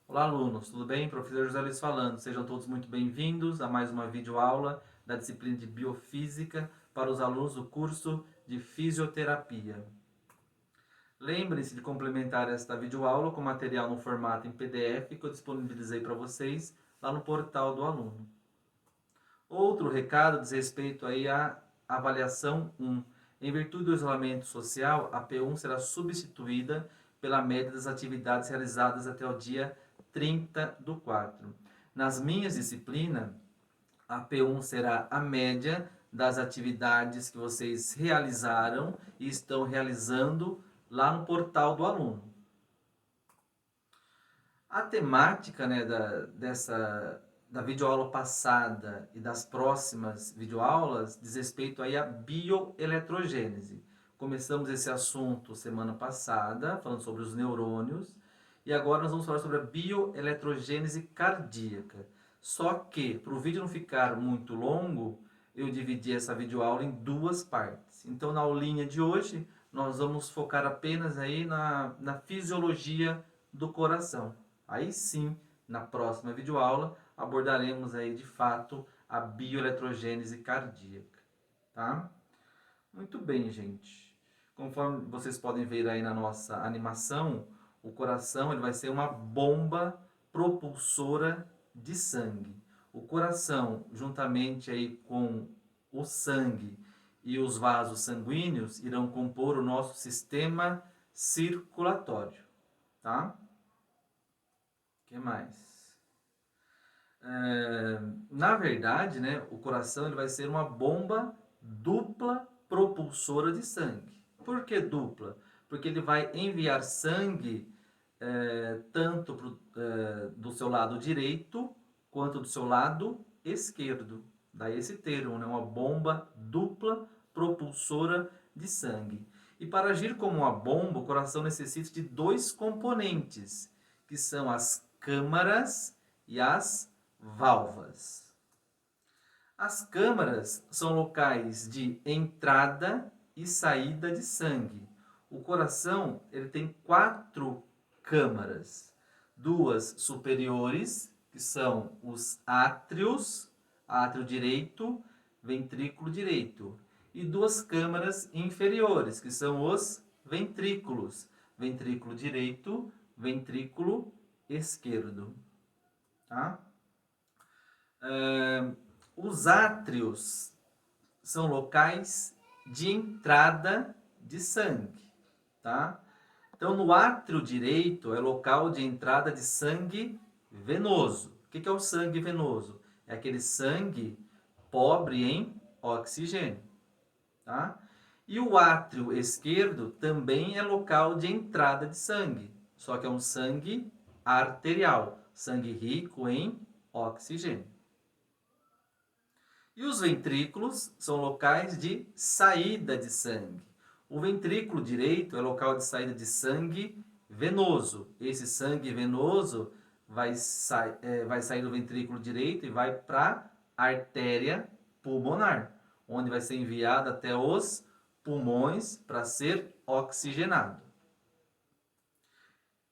Olá, alunos, tudo bem? Professor José Luiz falando. Sejam todos muito bem-vindos a mais uma videoaula da disciplina de Biofísica para os alunos do curso de Fisioterapia. Lembre-se de complementar esta videoaula com material no formato em PDF que eu disponibilizei para vocês lá no portal do aluno. Outro recado diz respeito aí à avaliação 1. Em virtude do isolamento social, a P1 será substituída pela média das atividades realizadas até o dia 30 do 4. Nas minhas disciplinas, a P1 será a média das atividades que vocês realizaram e estão realizando lá no portal do aluno. A temática, né, da videoaula passada e das próximas videoaulas diz respeito aí à bioeletrogênese. Começamos esse assunto semana passada, falando sobre os neurônios, e agora nós vamos falar sobre a bioeletrogênese cardíaca. Só que, para o vídeo não ficar muito longo, eu dividi essa videoaula em duas partes. Então, na aulinha de hoje, nós vamos focar apenas aí na fisiologia do coração. Aí sim, na próxima videoaula, abordaremos aí de fato a bioeletrogênese cardíaca, tá? Muito bem, gente. Conforme vocês podem ver aí na nossa animação, o coração ele vai ser uma bomba propulsora de sangue. O coração, juntamente aí com o sangue e os vasos sanguíneos, irão compor o nosso sistema circulatório, tá? O que mais? Na verdade, né, o coração ele vai ser uma bomba dupla propulsora de sangue. Por que dupla? Porque ele vai enviar sangue tanto do seu lado direito quanto do seu lado esquerdo. Daí esse termo, né, uma bomba dupla propulsora de sangue. E para agir como uma bomba, o coração necessita de dois componentes, que são as câmaras e as válvulas. As câmaras são locais de entrada e saída de sangue. O coração ele tem quatro câmaras, duas superiores, que são os átrios, átrio direito, ventrículo direito, e duas câmaras inferiores, que são os ventrículos, ventrículo direito, ventrículo esquerdo. Tá? Os átrios são locais de entrada de sangue, tá? Então, no átrio direito é local de entrada de sangue venoso. O que é o sangue venoso? É aquele sangue pobre em oxigênio, tá? E o átrio esquerdo também é local de entrada de sangue, só que é um sangue arterial, sangue rico em oxigênio. E os ventrículos são locais de saída de sangue. O ventrículo direito é local de saída de sangue venoso. Esse sangue venoso vai sair do ventrículo direito e vai para a artéria pulmonar, onde vai ser enviado até os pulmões para ser oxigenado.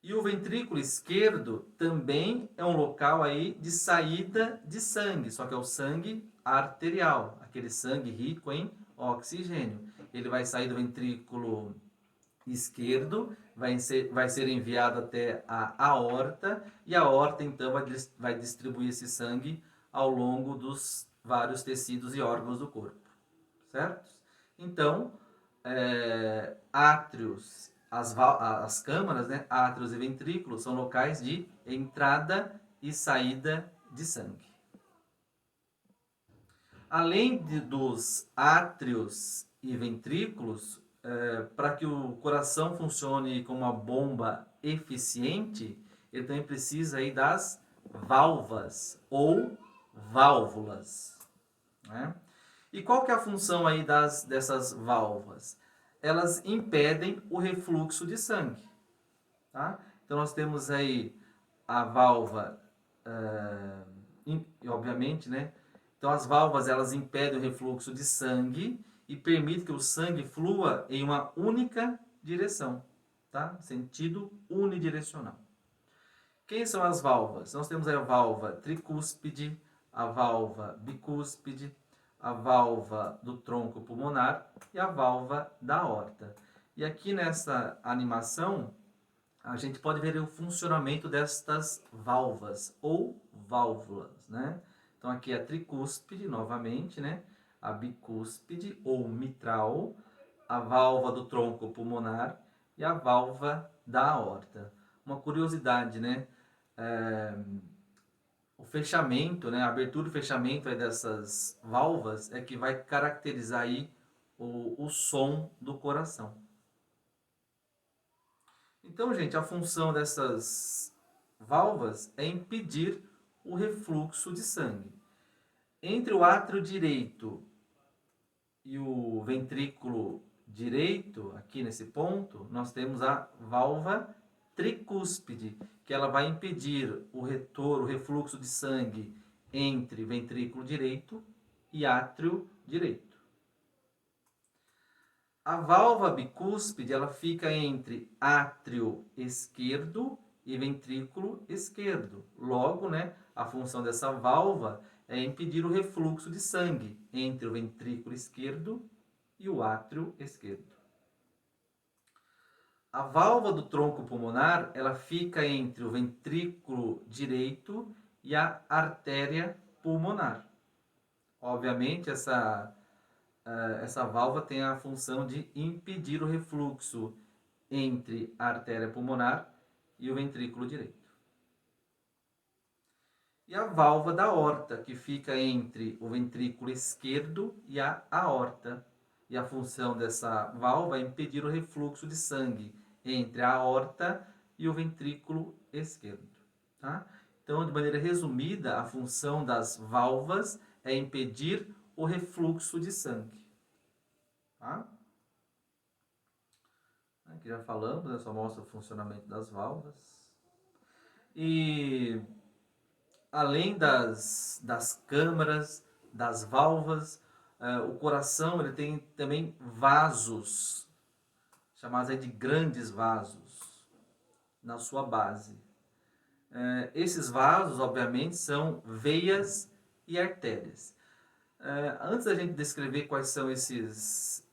E o ventrículo esquerdo também é um local aí de saída de sangue, só que é o sangue arterial, aquele sangue rico em oxigênio. Ele vai sair do ventrículo esquerdo, vai ser enviado até a aorta, e a aorta então vai distribuir esse sangue ao longo dos vários tecidos e órgãos do corpo, certo? Então, átrios, as câmaras, né, átrios e ventrículos, são locais de entrada e saída de sangue. Além dos átrios e ventrículos, para que o coração funcione como uma bomba eficiente, ele também precisa aí das válvulas ou válvulas, né? E qual que é a função aí dessas válvulas? Elas impedem o refluxo de sangue, tá? Então nós temos aí a válvula, obviamente, né? Então as válvulas elas impedem o refluxo de sangue e permitem que o sangue flua em uma única direção, tá? Sentido unidirecional. Quem são as válvulas? Nós temos a válvula tricúspide, a válvula bicúspide, a válvula do tronco pulmonar e a válvula da aorta. E aqui nessa animação, a gente pode ver o funcionamento destas válvulas ou válvulas, né? Então aqui é a tricúspide, novamente, né? A bicúspide ou mitral, a válvula do tronco pulmonar e a válvula da aorta. Uma curiosidade, né? O fechamento, né? A abertura e fechamento aí dessas válvulas é que vai caracterizar aí o som do coração. Então, gente, a função dessas válvulas é impedir o refluxo de sangue. Entre o átrio direito e o ventrículo direito, aqui nesse ponto, nós temos a válvula tricúspide, que ela vai impedir o retorno, o refluxo de sangue entre ventrículo direito e átrio direito. A válvula bicúspide, ela fica entre átrio esquerdo e ventrículo esquerdo. Logo, né, a função dessa válvula é impedir o refluxo de sangue entre o ventrículo esquerdo e o átrio esquerdo. A válvula do tronco pulmonar, ela fica entre o ventrículo direito e a artéria pulmonar. Obviamente, essa válvula tem a função de impedir o refluxo entre a artéria pulmonar e o ventrículo direito. E a válvula da aorta, que fica entre o ventrículo esquerdo e a aorta. E a função dessa válvula é impedir o refluxo de sangue entre a aorta e o ventrículo esquerdo. Tá? Então, de maneira resumida, a função das válvulas é impedir o refluxo de sangue. Tá? Aqui já falamos, né? Só mostra o funcionamento das válvulas. E além das câmaras, das válvulas, o coração ele tem também vasos, chamados aí de grandes vasos, na sua base. Esses vasos, obviamente, são veias e artérias. Antes da gente descrever quais são esses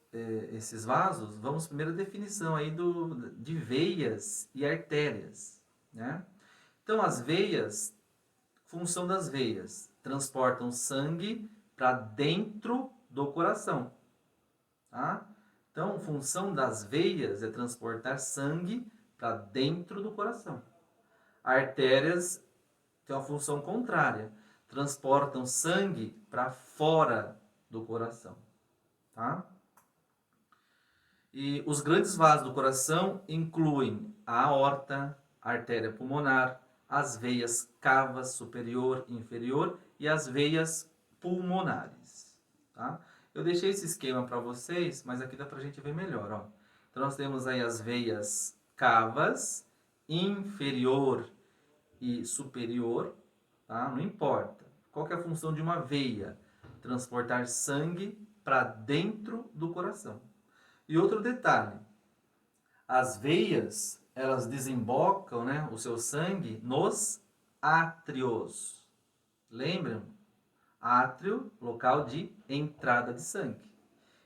vasos, vamos primeiro à definição aí de veias e artérias, né? Então, as veias, função das veias, transportam sangue para dentro do coração, tá? Então, função das veias é transportar sangue para dentro do coração. Artérias têm uma função contrária, transportam sangue para fora do coração, tá? E os grandes vasos do coração incluem a aorta, a artéria pulmonar, as veias cavas superior e inferior e as veias pulmonares, tá? Eu deixei esse esquema para vocês, mas aqui dá para a gente ver melhor, ó. Então nós temos aí as veias cavas, inferior e superior, tá? Não importa. Qual que é a função de uma veia? Transportar sangue para dentro do coração. E outro detalhe, as veias, elas desembocam, né, o seu sangue nos átrios. Lembram? Átrio, local de entrada de sangue.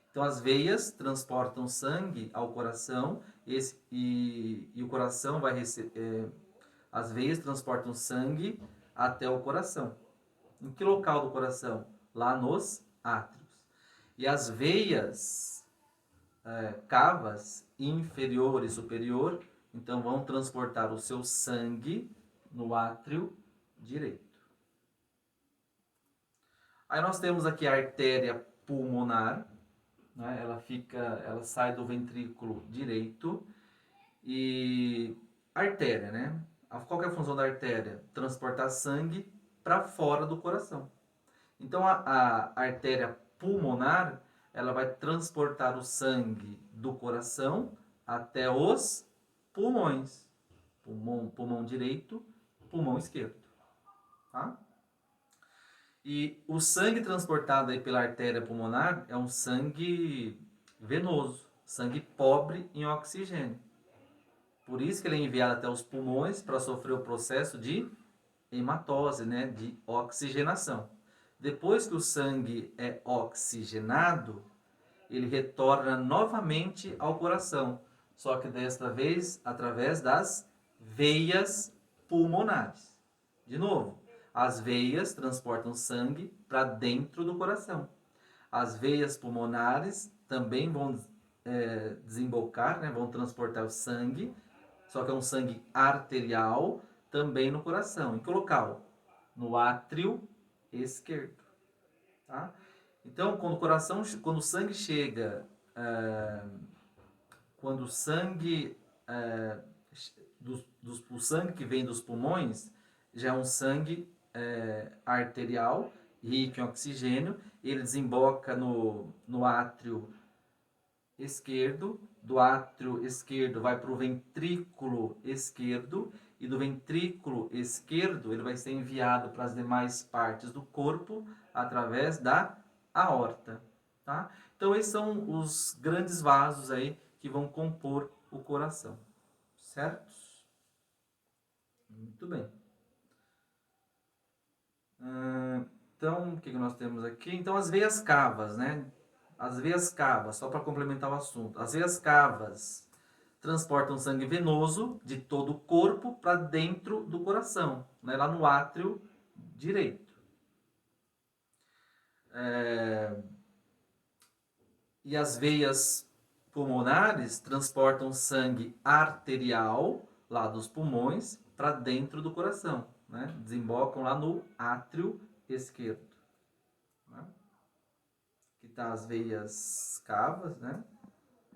Então, as veias transportam sangue ao coração e o coração vai receber... as veias transportam sangue até o coração. Em que local do coração? Lá nos átrios. E as veias cavas, inferior e superior, então vão transportar o seu sangue no átrio direito. Aí nós temos aqui a artéria pulmonar, né? Ela sai do ventrículo direito e artéria, né? Qual que é a função da artéria? Transportar sangue para fora do coração. Então a artéria pulmonar, ela vai transportar o sangue do coração até os pulmões. Pulmão direito, pulmão esquerdo. Tá? E o sangue transportado aí pela artéria pulmonar é um sangue venoso, sangue pobre em oxigênio. Por isso que ele é enviado até os pulmões para sofrer o processo de hematose, né, de oxigenação. Depois que o sangue é oxigenado, ele retorna novamente ao coração, só que desta vez através das veias pulmonares. De novo, as veias transportam sangue para dentro do coração. As veias pulmonares também vão desembocar, né, vão transportar o sangue, só que é um sangue arterial, também no coração. Em que local? No átrio esquerdo. Tá? Então, quando o sangue chega, quando o sangue, o sangue que vem dos pulmões já é um sangue arterial, rico em oxigênio, ele desemboca no átrio esquerdo, do átrio esquerdo vai para o ventrículo esquerdo, e do ventrículo esquerdo ele vai ser enviado para as demais partes do corpo através da aorta. Tá? Então esses são os grandes vasos aí que vão compor o coração. Certo? Muito bem. Então, o que nós temos aqui? Então, as veias cavas, né? As veias cavas, só para complementar o assunto. As veias cavas transportam sangue venoso de todo o corpo para dentro do coração, né? Lá no átrio direito. E as veias pulmonares transportam sangue arterial, lá dos pulmões, para dentro do coração, né? Desembocam lá no átrio esquerdo. Né? Aqui está as veias cavas, né?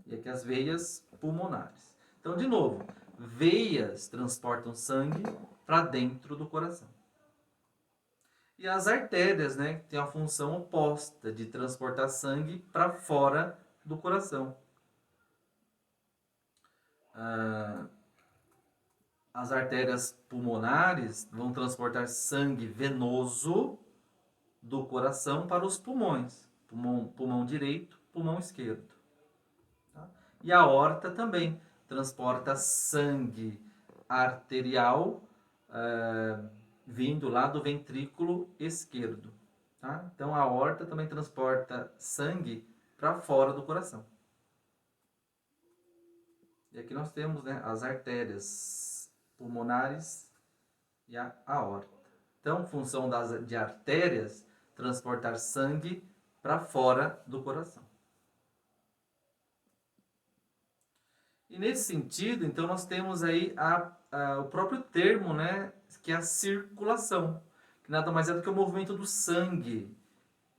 E aqui as veias pulmonares. Então, de novo, veias transportam sangue para dentro do coração. E as artérias, né, que tem a função oposta de transportar sangue para fora do coração. As artérias pulmonares vão transportar sangue venoso do coração para os pulmões. Pulmão direito, pulmão esquerdo. Tá? E a aorta também transporta sangue arterial vindo lá do ventrículo esquerdo. Tá? Então a aorta também transporta sangue para fora do coração. E aqui nós temos, né, as artérias pulmonares e a aorta. Então, função de artérias, transportar sangue para fora do coração. E nesse sentido, então, nós temos aí o próprio termo, né, que é a circulação, que nada mais é do que o movimento do sangue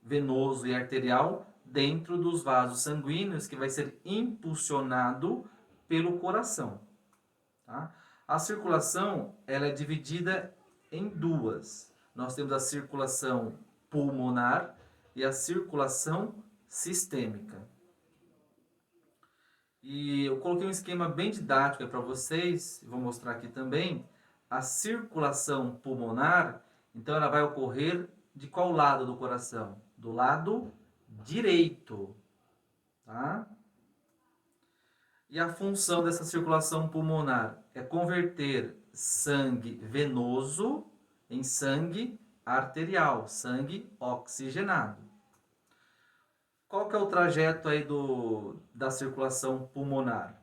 venoso e arterial dentro dos vasos sanguíneos, que vai ser impulsionado pelo coração. Tá? A circulação ela é dividida em duas. Nós temos a circulação pulmonar e a circulação sistêmica. E eu coloquei um esquema bem didático para vocês, vou mostrar aqui também. A circulação pulmonar, então ela vai ocorrer de qual lado do coração? Do lado direito. Tá? E a função dessa circulação pulmonar é converter sangue venoso em sangue arterial, sangue oxigenado. Qual que é o trajeto aí da circulação pulmonar?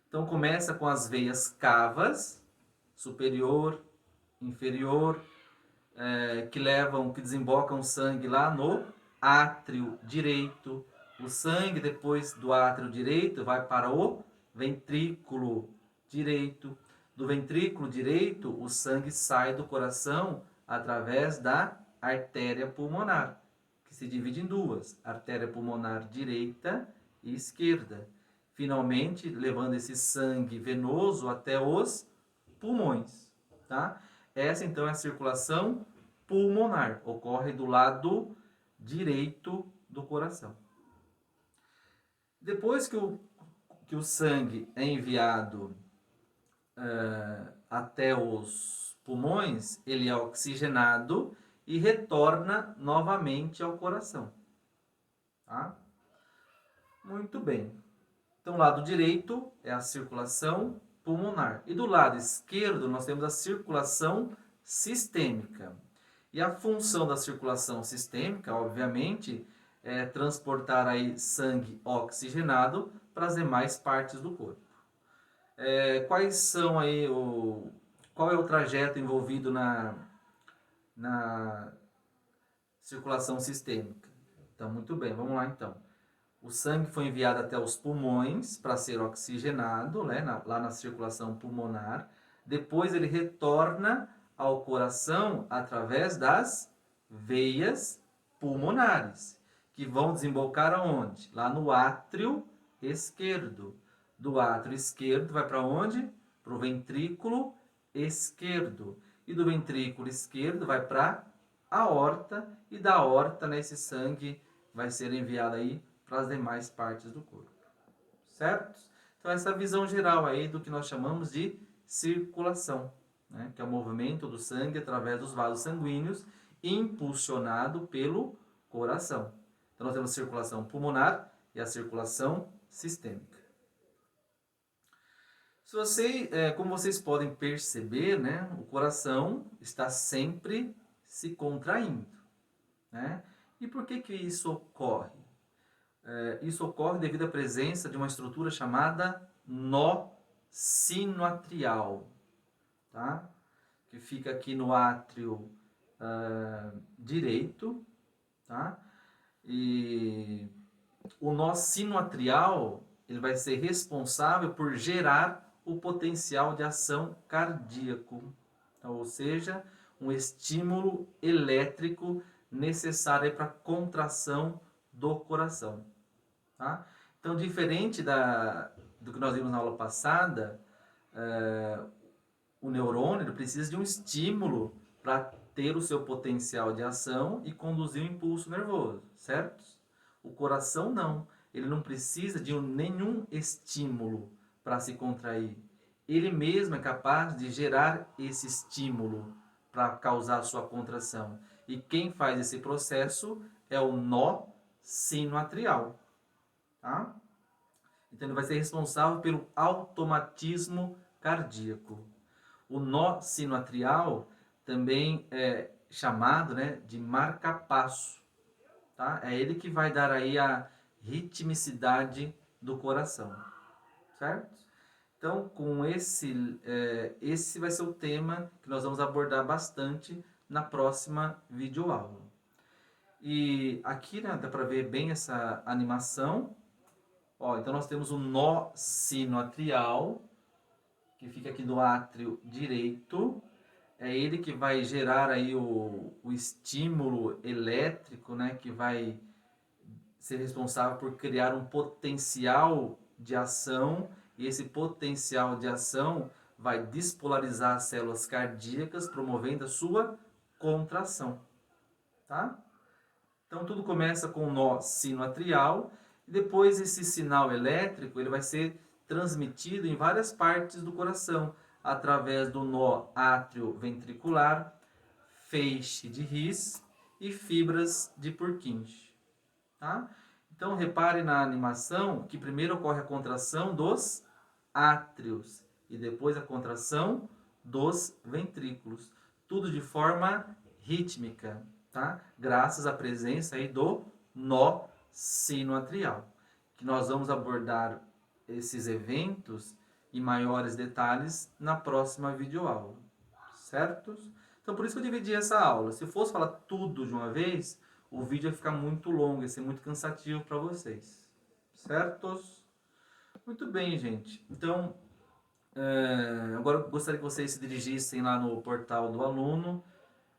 Então começa com as veias cavas, superior, inferior, que desembocam sangue lá no átrio direito. O sangue, depois do átrio direito, vai para o ventrículo direito. Do ventrículo direito, o sangue sai do coração através da artéria pulmonar, que se divide em duas, artéria pulmonar direita e esquerda. Finalmente, levando esse sangue venoso até os pulmões. Tá? Essa, então, é a circulação pulmonar. Ocorre do lado direito do coração. Depois que o sangue é enviado até os pulmões, ele é oxigenado e retorna novamente ao coração. Tá? Muito bem. Então, o lado direito é a circulação pulmonar. E do lado esquerdo, nós temos a circulação sistêmica. E a função da circulação sistêmica, obviamente, é transportar aí sangue oxigenado para as demais partes do corpo. Quais são aí qual é o trajeto envolvido na circulação sistêmica? Então, muito bem, vamos lá então. O sangue foi enviado até os pulmões para ser oxigenado, né, lá na circulação pulmonar. Depois ele retorna ao coração através das veias pulmonares, que vão desembocar aonde? Lá no átrio esquerdo. Do átrio esquerdo vai para onde? Para o ventrículo esquerdo. E do ventrículo esquerdo vai para a aorta, e da aorta, né, esse sangue vai ser enviado aí para as demais partes do corpo. Certo? Então essa é a visão geral aí do que nós chamamos de circulação, né, que é o movimento do sangue através dos vasos sanguíneos impulsionado pelo coração. Então nós temos a circulação pulmonar e a circulação sistêmica. Como vocês podem perceber, né, o coração está sempre se contraindo, né? E por que isso ocorre? Isso ocorre devido à presença de uma estrutura chamada nó sinoatrial, tá? Que fica aqui no átrio direito, tá? E o nó sinoatrial, ele vai ser responsável por gerar o potencial de ação cardíaco, então, ou seja, um estímulo elétrico necessário para a contração do coração. Tá? Então, diferente do que nós vimos na aula passada, o neurônio ele precisa de um estímulo para ter o seu potencial de ação e conduzir o impulso nervoso, certo? O coração não. Ele não precisa de nenhum estímulo para se contrair. Ele mesmo é capaz de gerar esse estímulo para causar a sua contração. E quem faz esse processo é o nó sinoatrial. Tá? Então ele vai ser responsável pelo automatismo cardíaco. O nó sinoatrial também é chamado, né, de marca-passo. Tá? É ele que vai dar aí a ritmicidade do coração. Certo? Então, com esse vai ser o tema que nós vamos abordar bastante na próxima videoaula. E aqui, né, dá para ver bem essa animação. Ó, então nós temos o nó sinoatrial, que fica aqui no átrio direito. É ele que vai gerar aí o estímulo elétrico, né, que vai ser responsável por criar um potencial de ação, e esse potencial de ação vai despolarizar as células cardíacas, promovendo a sua contração. Tá? Então tudo começa com o nó sinoatrial, e depois esse sinal elétrico ele vai ser transmitido em várias partes do coração, através do nó átrio-ventricular, feixe de His e fibras de Purkinje. Tá? Então repare na animação que primeiro ocorre a contração dos átrios e depois a contração dos ventrículos. Tudo de forma rítmica, tá? Graças à presença aí do nó sinoatrial, que nós vamos abordar esses eventos em maiores detalhes na próxima videoaula, certo? Então por isso que eu dividi essa aula. Se fosse falar tudo de uma vez, o vídeo ia ficar muito longo, ia ser muito cansativo para vocês, certos? Muito bem, gente. Então, agora eu gostaria que vocês se dirigissem lá no portal do aluno.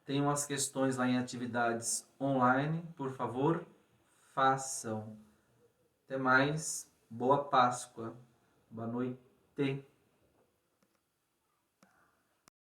Tem umas questões lá em atividades online, por favor, façam. Até mais, boa Páscoa, boa noite.